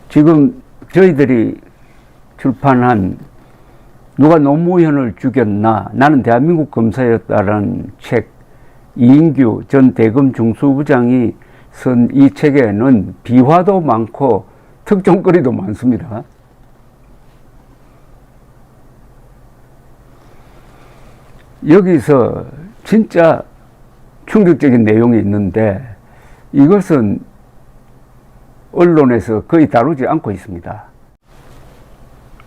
지금 저희들이 출판한 누가 노무현을 죽였나 나는 대한민국 검사였다라는 책, 이인규 전 대검 중수부장이 쓴 이 책에는 비화도 많고 특종거리도 많습니다. 여기서 진짜 충격적인 내용이 있는데 이것은 언론에서 거의 다루지 않고 있습니다.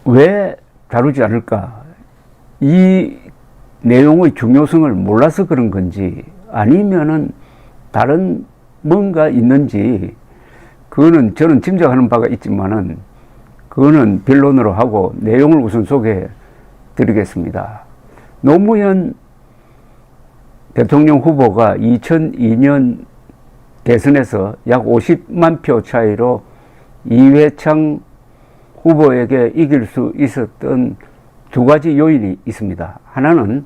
왜 다루지 않을까? 이 내용의 중요성을 몰라서 그런 건지 아니면은 다른 뭔가 있는지 그거는 저는 짐작하는 바가 있지만은 그거는 변론으로 하고 내용을 우선 소개해 드리겠습니다. 노무현 대통령 후보가 2002년 대선에서 약 50만 표 차이로 이회창 후보에게 이길 수 있었던 두 가지 요인이 있습니다. 하나는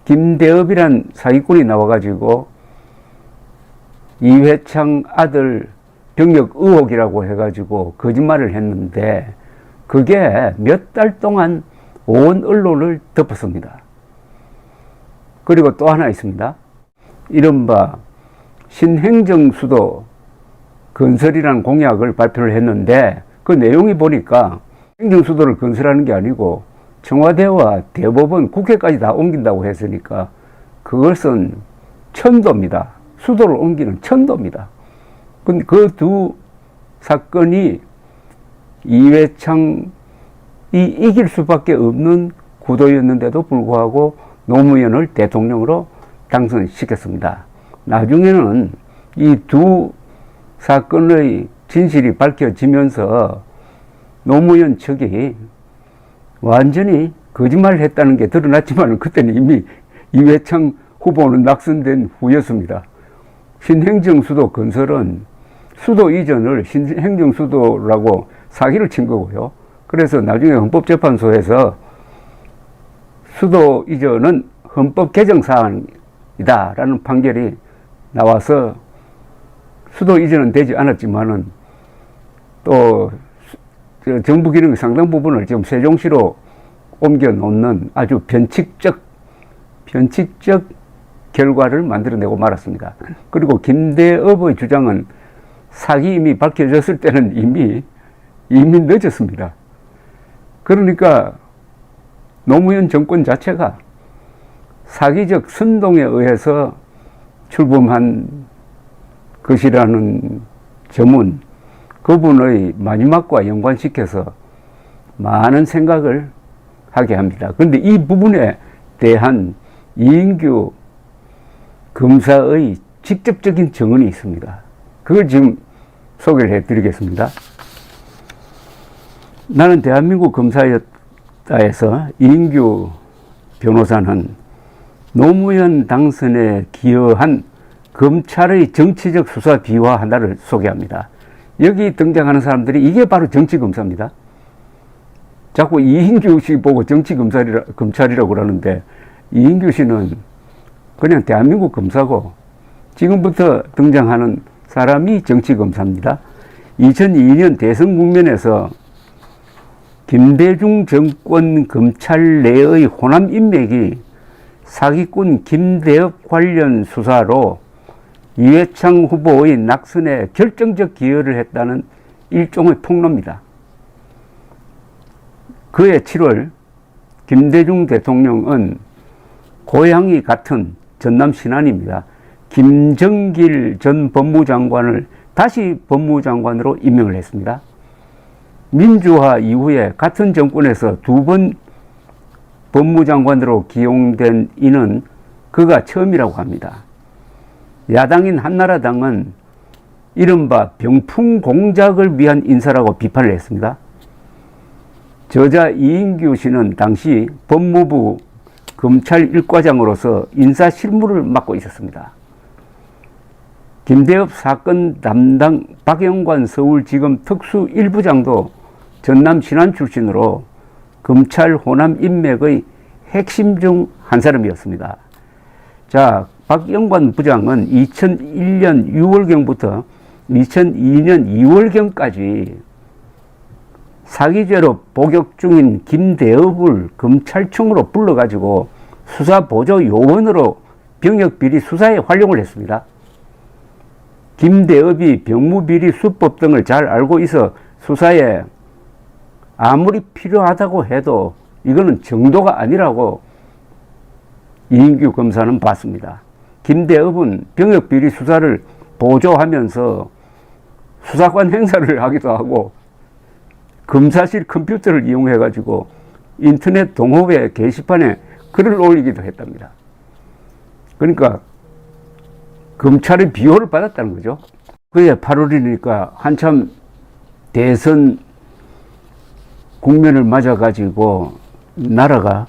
김대엽이란 사기꾼이 나와가지고 이회창 아들 병역 의혹이라고 해가지고 거짓말을 했는데 그게 몇 달 동안 온 언론을 덮었습니다. 그리고 또 하나 있습니다. 이른바 신행정수도 건설이라는 공약을 발표를 했는데 그 내용이 보니까 행정수도를 건설하는 게 아니고 청와대와 대법원, 국회까지 다 옮긴다고 했으니까 그것은 천도입니다. 수도를 옮기는 천도입니다. 근데 그 두 사건이 이회창이 이길 수밖에 없는 구도였는데도 불구하고 노무현을 대통령으로 당선시켰습니다. 나중에는 이 두 사건의 진실이 밝혀지면서 노무현 측이 완전히 거짓말을 했다는 게 드러났지만 그때는 이미 이회창 후보는 낙선된 후였습니다. 신행정수도 건설은 수도 이전을 신행정수도라고 사기를 친 거고요. 그래서 나중에 헌법재판소에서 수도 이전은 헌법 개정 사안이다라는 판결이 나와서 수도 이전은 되지 않았지만은 또 정부 기능의 상당 부분을 지금 세종시로 옮겨 놓는 아주 변칙적 결과를 만들어내고 말았습니다. 그리고 김대엽의 주장은 사기 이미 밝혀졌을 때는 이미 늦었습니다. 그러니까 노무현 정권 자체가 사기적 선동에 의해서 출범한 것이라는 점은 그분의 마지막과 연관시켜서 많은 생각을 하게 합니다. 그런데 이 부분에 대한 이인규 검사의 직접적인 증언이 있습니다. 그걸 지금 소개를 해드리겠습니다. 나는 대한민국 검사였다에서 이인규 변호사는 노무현 당선에 기여한 검찰의 정치적 수사 비화 하나를 소개합니다. 여기 등장하는 사람들이 이게 바로 정치검사입니다. 자꾸 이인규 씨 보고 검찰이라고 그러는데 이인규 씨는 그냥 대한민국 검사고 지금부터 등장하는 사람이 정치검사입니다. 2002년 대선 국면에서 김대중 정권 검찰 내의 호남 인맥이 사기꾼 김대엽 관련 수사로 이회창 후보의 낙선에 결정적 기여를 했다는 일종의 폭로입니다. 그해 7월 김대중 대통령은 고향이 같은 전남 신안입니다. 김정길 전 법무장관을 다시 법무장관으로 임명을 했습니다. 민주화 이후에 같은 정권에서 두 번 법무장관으로 기용된 이는 그가 처음이라고 합니다. 야당인 한나라당은 이른바 병풍 공작을 위한 인사라고 비판을 했습니다. 저자 이인규 씨는 당시 법무부 검찰 1과장으로서 인사 실무를 맡고 있었습니다. 김대엽 사건 담당 박영관 서울지검 특수 1부장도 전남 신안 출신으로 검찰 호남 인맥의 핵심 중 한 사람이었습니다. 자, 박영관 부장은 2001년 6월경부터 2002년 2월경까지 사기죄로 복역 중인 김대업을 검찰청으로 불러가지고 수사보조 요원으로 병역비리 수사에 활용을 했습니다. 김대업이 병무비리 수법 등을 잘 알고 있어 수사에 아무리 필요하다고 해도 이거는 정도가 아니라고 이인규 검사는 봤습니다. 김대업은 병역비리 수사를 보조하면서 수사관 행사를 하기도 하고 검사실 컴퓨터를 이용해 가지고 인터넷 동호회 게시판에 글을 올리기도 했답니다. 그러니까 검찰의 비호를 받았다는 거죠. 그게 8월이니까 한참 대선 국면을 맞아 가지고 나라가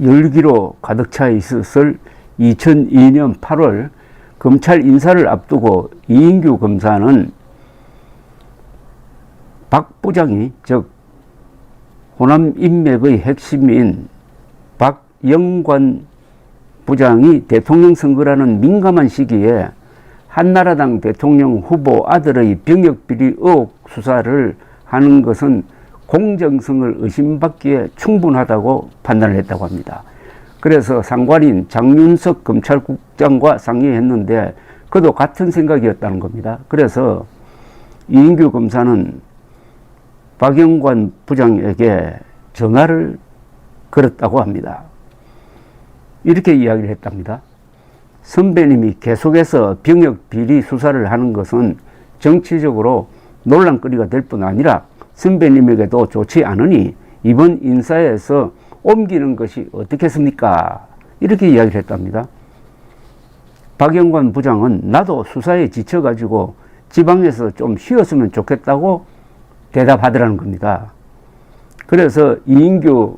열기로 가득 차 있었을 2002년 8월 검찰 인사를 앞두고 이인규 검사는 박 부장이, 즉 호남 인맥의 핵심인 박영관 부장이 대통령 선거라는 민감한 시기에 한나라당 대통령 후보 아들의 병역비리 의혹 수사를 하는 것은 공정성을 의심받기에 충분하다고 판단을 했다고 합니다. 그래서 상관인 장윤석 검찰국장과 상의했는데 그도 같은 생각이었다는 겁니다. 그래서 이인규 검사는 박영관 부장에게 전화를 걸었다고 합니다. 이렇게 이야기를 했답니다. 선배님이 계속해서 병역 비리 수사를 하는 것은 정치적으로 논란거리가 될 뿐 아니라 선배님에게도 좋지 않으니 이번 인사에서 옮기는 것이 어떻겠습니까? 이렇게 이야기를 했답니다. 박영관 부장은 나도 수사에 지쳐가지고 지방에서 좀 쉬었으면 좋겠다고 대답하더라는 겁니다. 그래서 이인규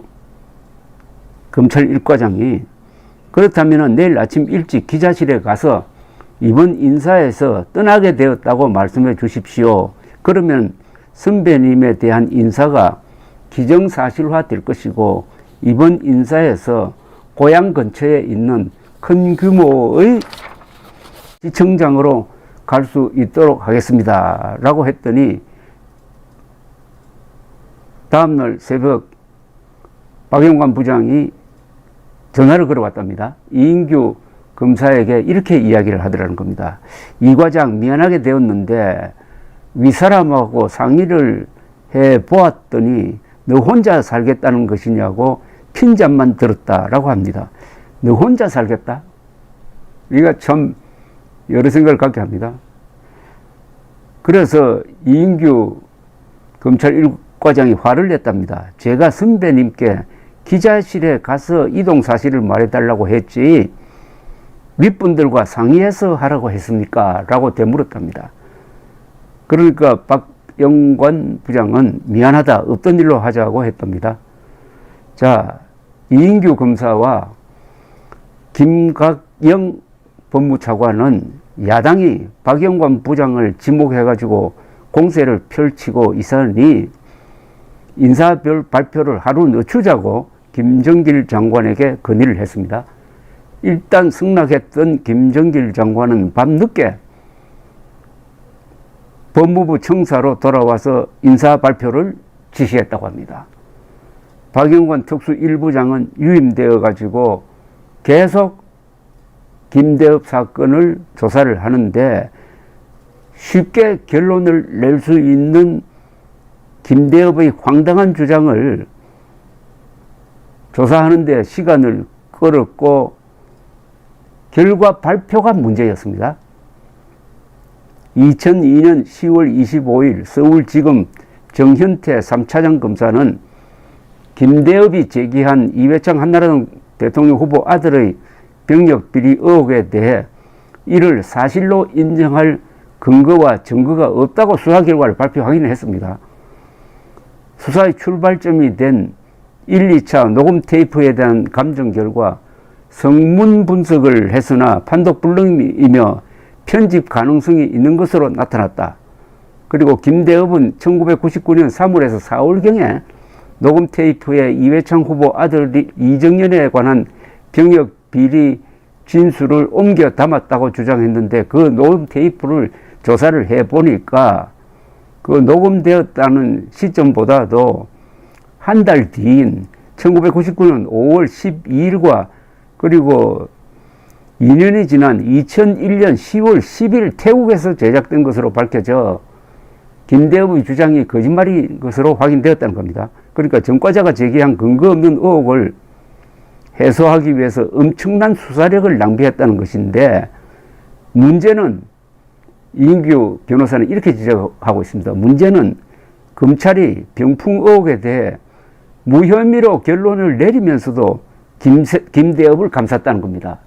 검찰 1과장이 그렇다면 내일 아침 일찍 기자실에 가서 이번 인사에서 떠나게 되었다고 말씀해 주십시오. 그러면 선배님에 대한 인사가 기정사실화 될 것이고 이번 인사에서 고향 근처에 있는 큰 규모의 시청장으로 갈 수 있도록 하겠습니다. 라고 했더니 다음날 새벽 박영관 부장이 전화를 걸어왔답니다. 이인규 검사에게 이렇게 이야기를 하더라는 겁니다. 이 과장 미안하게 되었는데 윗사람하고 상의를 해 보았더니 너 혼자 살겠다는 것이냐고 핀잔만 들었다라고 합니다. 너 혼자 살겠다? 이거 참 여러 생각을 갖게 합니다. 그래서 이인규 검찰 1과장이 화를 냈답니다. 제가 선배님께 기자실에 가서 이동 사실을 말해달라고 했지 윗분들과 상의해서 하라고 했습니까? 라고 되물었답니다. 그러니까 박영관 부장은 미안하다, 없던 일로 하자고 했답니다. 자, 이인규 검사와 김각영 법무차관은 야당이 박영관 부장을 지목해가지고 공세를 펼치고 있으니 인사별 발표를 하루 늦추자고 김정길 장관에게 건의를 했습니다. 일단 승낙했던 김정길 장관은 밤늦게 법무부 청사로 돌아와서 인사 발표를 지시했다고 합니다. 박영관 특수 1부장은 유임되어 가지고 계속 김대업 사건을 조사를 하는데 쉽게 결론을 낼 수 있는 김대업의 황당한 주장을 조사하는 데 시간을 끌었고 결과 발표가 문제였습니다. 2002년 10월 25일 서울지검 정현태 3차장 검사는 김대업이 제기한 이회창 한나라당 대통령 후보 아들의 병역비리 의혹에 대해 이를 사실로 인정할 근거와 증거가 없다고 수사 결과를 발표하기는 했습니다. 수사의 출발점이 된 1, 2차 녹음 테이프에 대한 감정 결과 성문 분석을 했으나 판독불능이며 편집 가능성이 있는 것으로 나타났다. 그리고 김대업은 1999년 3월에서 4월경에 녹음 테이프에 이회창 후보 아들 이정연에 관한 병역 비리 진술을 옮겨 담았다고 주장했는데 그 녹음 테이프를 조사를 해보니까 그 녹음되었다는 시점보다도 한 달 뒤인 1999년 5월 12일과 그리고 2년이 지난 2001년 10월 10일 태국에서 제작된 것으로 밝혀져 김대엽의 주장이 거짓말인 것으로 확인되었다는 겁니다. 그러니까 전과자가 제기한 근거 없는 의혹을 해소하기 위해서 엄청난 수사력을 낭비했다는 것인데, 문제는 이인규 변호사는 이렇게 지적하고 있습니다. 문제는 검찰이 병풍 의혹에 대해 무혐의로 결론을 내리면서도 김대엽을 감쌌다는 겁니다.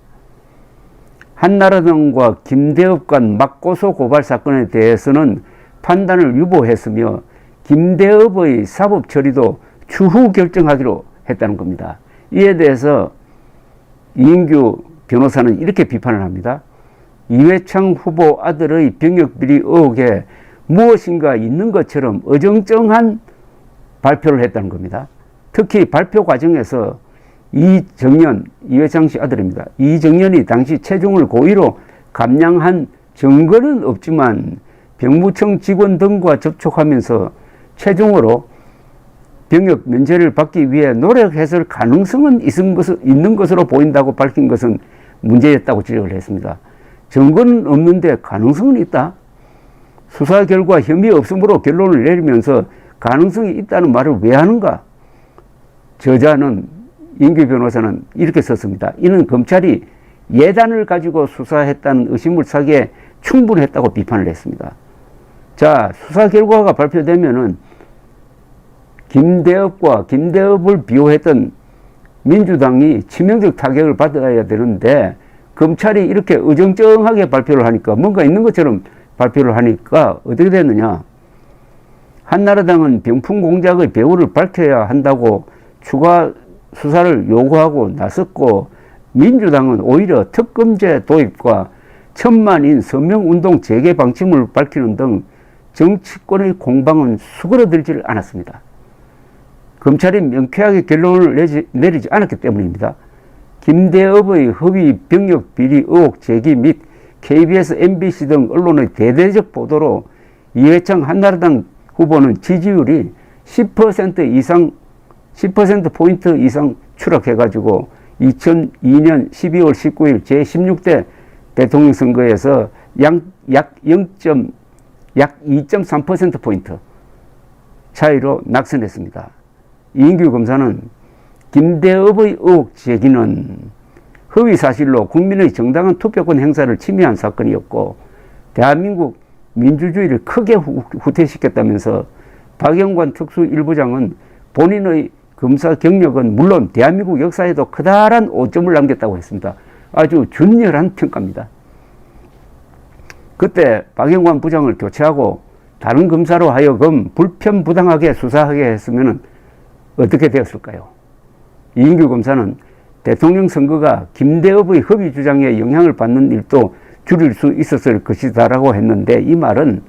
한나라당과 김대엽 간 맞고소 고발 사건에 대해서는 판단을 유보했으며 김대엽의 사법 처리도 추후 결정하기로 했다는 겁니다. 이에 대해서 이인규 변호사는 이렇게 비판을 합니다. 이회창 후보 아들의 병역비리 의혹에 무엇인가 있는 것처럼 어정쩡한 발표를 했다는 겁니다. 특히 발표 과정에서 이정연, 이회창 씨 아들입니다. 이정연이 당시 체중을 고의로 감량한 증거는 없지만 병무청 직원 등과 접촉하면서 최종으로 병역 면제를 받기 위해 노력했을 가능성은 있는 것으로 보인다고 밝힌 것은 문제였다고 지적을 했습니다. 증거는 없는데 가능성은 있다? 수사 결과 혐의 없음으로 결론을 내리면서 가능성이 있다는 말을 왜 하는가? 저자는, 이인규 변호사는 이렇게 썼습니다. 이는 검찰이 예단을 가지고 수사했다는 의심을 사기에 충분했다고 비판을 했습니다. 자, 수사 결과가 발표되면은 김대엽과 김대엽을 비호했던 민주당이 치명적 타격을 받아야 되는데, 검찰이 이렇게 어정쩡하게 발표를 하니까, 뭔가 있는 것처럼 발표를 하니까 어떻게 됐느냐. 한나라당은 병풍 공작의 배후를 밝혀야 한다고 추가 수사를 요구하고 나섰고, 민주당은 오히려 특검제 도입과 천만인 서명운동 재개 방침을 밝히는 등 정치권의 공방은 수그러들지를 않았습니다. 검찰이 명쾌하게 결론을 내리지 않았기 때문입니다. 김대엽의 허위 병역 비리 의혹 제기 및 KBS, MBC 등 언론의 대대적 보도로 이회창 한나라당 후보는 지지율이 10%포인트 이상 추락해가지고 2002년 12월 19일 제16대 대통령 선거에서 약 2.3%포인트 차이로 낙선했습니다. 이인규 검사는 김대엽의 의혹 제기는 허위 사실로 국민의 정당한 투표권 행사를 침해한 사건이었고, 대한민국 민주주의를 크게 후퇴시켰다면서 박영관 특수일부장은 본인의 검사 경력은 물론 대한민국 역사에도 커다란 오점을 남겼다고 했습니다. 아주 준열한 평가입니다. 그때 박영관 부장을 교체하고 다른 검사로 하여금 불편부당하게 수사하게 했으면 어떻게 되었을까요? 이인규 검사는 대통령 선거가 김대엽의 허위 주장에 영향을 받는 일도 줄일 수 있었을 것이다라고 했는데, 이 말은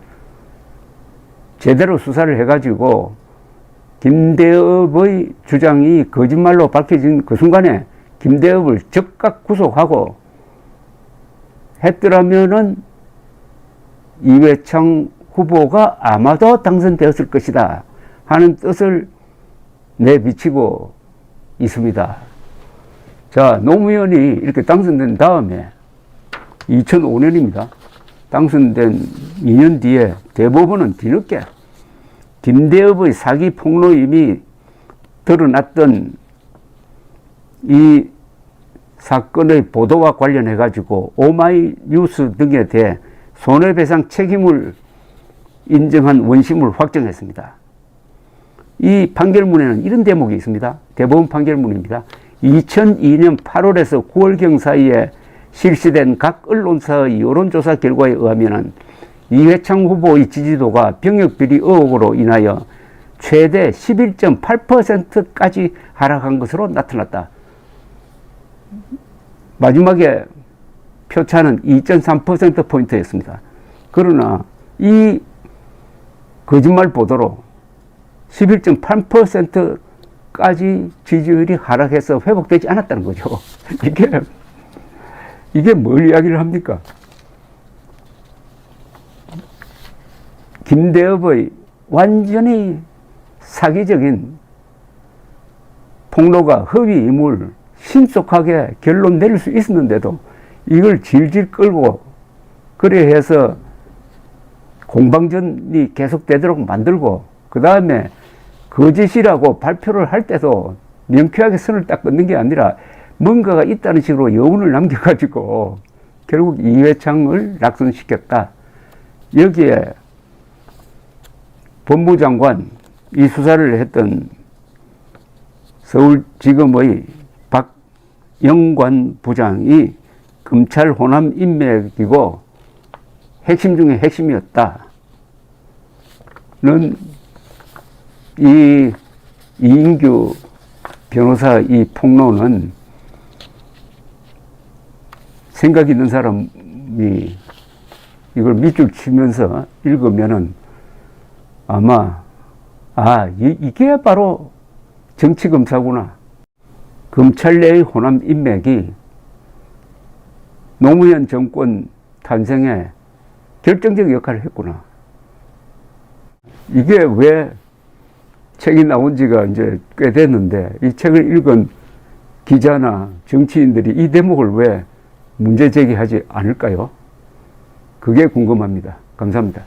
제대로 수사를 해가지고 김대엽의 주장이 거짓말로 밝혀진 그 순간에 김대엽을 즉각 구속하고 했더라면은 이회창 후보가 아마도 당선되었을 것이다 하는 뜻을 내비치고 있습니다. 자, 노무현이 이렇게 당선된 다음에 2005년입니다. 당선된 2년 뒤에 대법원은 뒤늦게 김대엽의 사기 폭로임이 드러났던 이 사건의 보도와 관련해 가지고 오마이뉴스 등에 대해 손해배상 책임을 인정한 원심을 확정했습니다. 이 판결문에는 이런 대목이 있습니다. 대법원 판결문입니다. 2002년 8월에서 9월경 사이에 실시된 각 언론사의 여론조사 결과에 의하면 이회창 후보의 지지도가 병역비리 의혹으로 인하여 최대 11.8%까지 하락한 것으로 나타났다. 마지막에 표차는 2.3%포인트였습니다. 그러나 이 거짓말 보도로 11.8%까지 지지율이 하락해서 회복되지 않았다는 거죠. 이게 뭘 이야기를 합니까? 김대엽의 완전히 사기적인 폭로가 허위 인물 신속하게 결론 내릴 수 있었는데도 이걸 질질 끌고 그래 해서 공방전이 계속되도록 만들고 그 다음에 거짓이라고 발표를 할 때도 명쾌하게 선을 딱 끊는 게 아니라 뭔가가 있다는 식으로 여운을 남겨가지고 결국 이회창을 낙선시켰다. 여기에 법무장관 이 수사를 했던 서울지검의 박영관 부장이 검찰 호남 인맥이고 핵심 중에 핵심이었다는 이 이인규 변호사 이 폭로는 생각 있는 사람이 이걸 밑줄 치면서 읽으면은 아마 이게 바로 정치검사구나. 검찰 내의 호남 인맥이 노무현 정권 탄생에 결정적 역할을 했구나. 이게 왜 책이 나온 지가 이제 꽤 됐는데 이 책을 읽은 기자나 정치인들이 이 대목을 왜 문제 제기하지 않을까요? 그게 궁금합니다. 감사합니다.